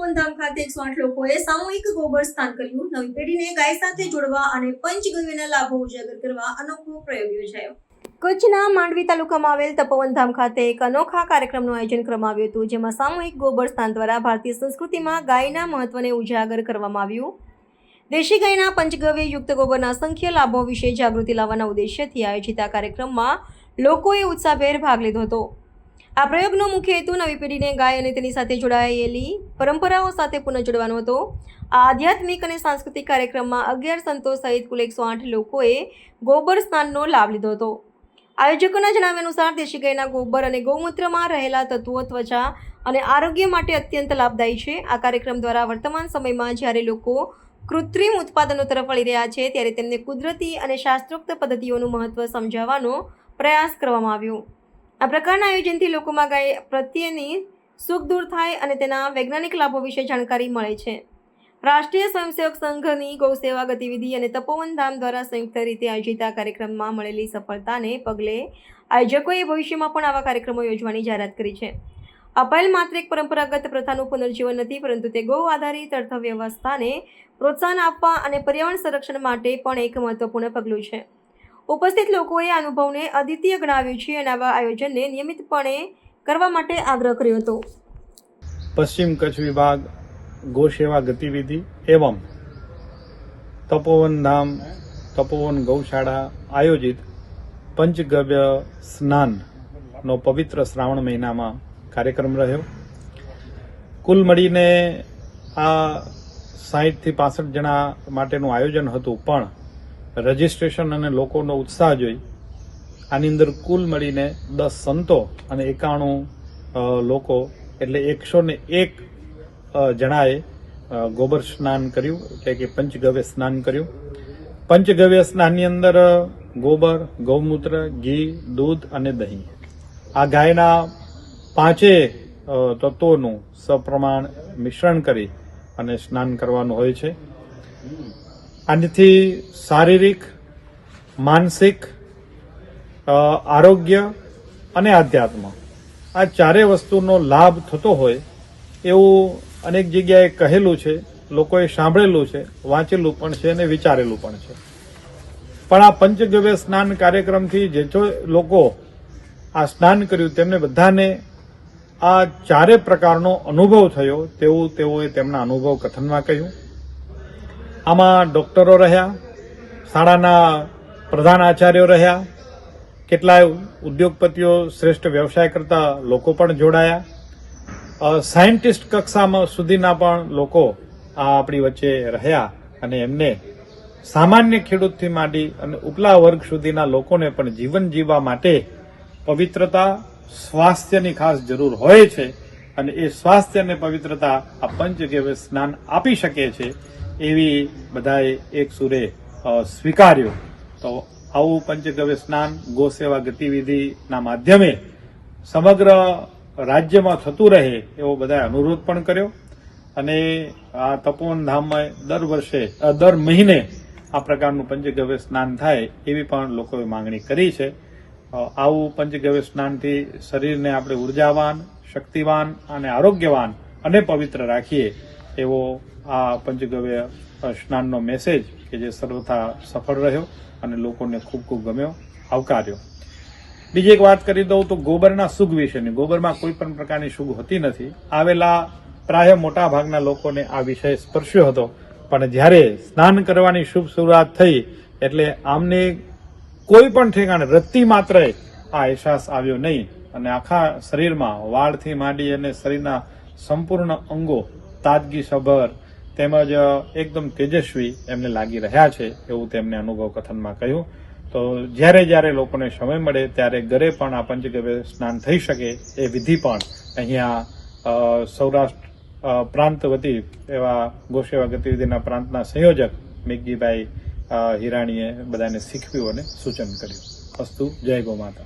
તપોવનધામ ખાતે 108 લોકોએ સામૂહિક ગોબર સ્નાન કર્યું. નવી પેઢીને ગાય સાથે જોડવા અને પંચગવ્યના લાભો ઉજાગર કરવા અનોખો પ્રયોગ યોજાયો. કચ્છના માંડવી તાલુકામાં આવેલ તપોવનધામ ખાતે એક અનોખા કાર્યક્રમનું આયોજન કરવામાં આવ્યું હતું, જેમાં સામૂહિક ગોબર સ્નાન દ્વારા ભારતીય સંસ્કૃતિમાં ગાયના મહત્વને ઉજાગર કરવામાં આવ્યું. દેશી ગાયના પંચગવ્ય યુક્ત ગોબરના અસંખ્ય લાભો વિશે જાગૃતિ લાવવાના ઉદ્દેશ્યથી આયોજિત આ કાર્યક્રમમાં લોકોએ ઉત્સાહભેર ભાગ લીધો હતો. આ પ્રયોગનો મુખ્ય હેતુ નવી પેઢીને ગાય અને તેની સાથે જોડાયેલી પરંપરાઓ સાથે પુનઃ જોડવાનો હતો. આ આધ્યાત્મિક અને સાંસ્કૃતિક કાર્યક્રમમાં 11 સંતો સહિત કુલ 108 લોકોએ ગોબર સ્નાનનો લાભ લીધો હતો. આયોજકોના જણાવ્યા અનુસાર દેશી ગાયના ગોબર અને ગૌમૂત્રમાં રહેલા તત્વો ત્વચા અને આરોગ્ય માટે અત્યંત લાભદાયી છે. આ કાર્યક્રમ દ્વારા વર્તમાન સમયમાં જ્યારે લોકો કૃત્રિમ ઉત્પાદનો તરફ વળી રહ્યા છે, ત્યારે તેમને કુદરતી અને શાસ્ત્રોક્ત પદ્ધતિઓનું મહત્વ સમજાવવાનો પ્રયાસ કરવામાં આવ્યો. આ પ્રકારના આયોજનથી લોકોમાં ગાય પ્રત્યેની સુખ દૂર થાય અને તેના વૈજ્ઞાનિક લાભો વિશે જાણકારી મળે છે. રાષ્ટ્રીય સ્વયંસેવક સંઘની ગૌસેવા ગતિવિધિ અને તપોવનધામ દ્વારા સંયુક્ત રીતે આયોજિત આ કાર્યક્રમમાં મળેલી સફળતાને પગલે આયોજકોએ ભવિષ્યમાં પણ આવા કાર્યક્રમો યોજવાની જાહેરાત કરી છે. અપાયેલ માત્ર એક પરંપરાગત પ્રથાનું પુનર્જીવન નથી, પરંતુ તે ગૌ આધારિત અર્થવ્યવસ્થાને પ્રોત્સાહન આપવા અને પર્યાવરણ સંરક્ષણ માટે પણ એક મહત્વપૂર્ણ પગલું છે. ઉપસ્થિત લોકોએ આ અનુભવને અદ્વિતીય ગણાવ્યું છે અને આવા આયોજનને નિયમિતપણે કરવા માટે આગ્રહ કર્યો હતો. પશ્ચિમ કચ્છ વિભાગ ગૌસેવા ગતિવિધિ એવं તપોવનધામ તપોવન ગૌશાળા આયોજિત પંચગવ્ય સ્નાનનો પવિત્ર શ્રાવણ મહિનામાં કાર્યક્રમ રહ્યો. કુલ મળીને આ 60 થી 65 જણા માટેનું આયોજન હતું, પણ રજીસ્ટ્રેશન અને લોકોનો ઉત્સાહ જોઈ આની અંદર કુલ મળીને 10 સંતો અને 91 લોકો એટલે 101 જણાએ ગોબર સ્નાન કર્યું, એટલે કે પંચગવ્ય સ્નાન કર્યું. પંચગવ્ય સ્નાનની અંદર ગોબર, ગૌમૂત્ર, ઘી, દૂધ અને દહીં, આ ગાયના 5 તત્વોનું સપ્રમાણ મિશ્રણ કરી અને સ્નાન કરવાનું હોય છે. આનાથી શારીરિક, માનસિક, આરોગ્ય અને આધ્યાત્મ આ ચારે વસ્તુનો લાભ થતો હોય એવું અનેક જગ્યાએ કહેલું છે, લોકોએ સાંભળેલું છે, વાંચેલું પણ છે અને વિચારેલું પણ છે. પણ આ પંચગવ્ય સ્નાન કાર્યક્રમથી જે લોકો આ સ્નાન કર્યું તેમને બધાને આ ચારે પ્રકારનો અનુભવ થયો તેવું તેઓએ તેમના અનુભવ કથનમાં કહ્યું. આમાં ડોક્ટરો રહ્યા, શાળાના પ્રધાન આચાર્યો રહ્યા, કેટલાય ઉદ્યોગપતિઓ, શ્રેષ્ઠ વ્યવસાય કરતા લોકો પણ જોડાયા, સાયન્ટિસ્ટ કક્ષામાં સુધીના પણ લોકો આ આપણી વચ્ચે રહ્યા અને એમને સામાન્ય ખેડૂતથી માંડી અને ઉપલા વર્ગ સુધીના લોકોને પણ જીવન જીવવા માટે પવિત્રતા, સ્વાસ્થ્યની ખાસ જરૂર હોય છે અને એ સ્વાસ્થ્ય અને પવિત્રતા આ પંચગવ્ય સ્નાન આપી શકે છે એવી બધાએ એક સુરે સ્વીકાર્યું. તો આવું પંચગવ્ય સ્નાન ગૌસેવા ગતિવિધિના માધ્યમે સમગ્ર રાજ્યમાં થતું રહે એવો બધાએ અનુરોધ પણ કર્યો અને આ તપોવનધામમાં દર મહિને આ પ્રકારનું પંચગવ્ય સ્નાન થાય એવી પણ લોકોએ માંગણી કરી છે. આવું પંચગવ્ય સ્નાનથી શરીરને આપણે ઉર્જાવાન, શક્તિવાન અને આરોગ્યવાન અને પવિત્ર રાખીએ એવો આ પંચગવ્ય સ્નાનનો મેસેજ કે જે સર્વથા સફળ રહ્યો અને લોકોને ખૂબ ખૂબ ગમ્યો, આવકાર્યો. બીજી એક વાત કરી દઉં તો ગોબરના સુગ વિશેની. ગોબરમાં કોઈ પણ પ્રકારની સુગ હોતી નથી. આવેલા પ્રાય મોટા ભાગના લોકોને આ વિષય સ્પર્શ્યો હતો, પણ જ્યારે સ્નાન કરવાની શુભ શરૂઆત થઈ એટલે આમને કોઈ પણ ઠેકાણે રત્તી માત્ર આ અહેસાસ આવ્યો નહીં અને આખા શરીરમાં વાળથી માંડી અને શરીરના સંપૂર્ણ અંગો તાજગીસભર તેમજ એકદમ તેજસ્વી એમને લાગી રહ્યા છે એવું તેમને અનુભવ કથનમાં કહ્યું. તો જ્યારે લોકોને સમય મળે ત્યારે ઘરે પણ આ પંચગવ્ય સ્નાન થઈ શકે એ વિધિ પણ અહીંયા સૌરાષ્ટ્ર પ્રાંત વતી એવા ગૌસેવા ગતિવિધિના પ્રાંતના સંયોજક મેઘજીભાઈ હિરાણીએ બધાને શીખવ્યું અને સૂચન કર્યું. અસ્તુ. જય ગૌ માતા.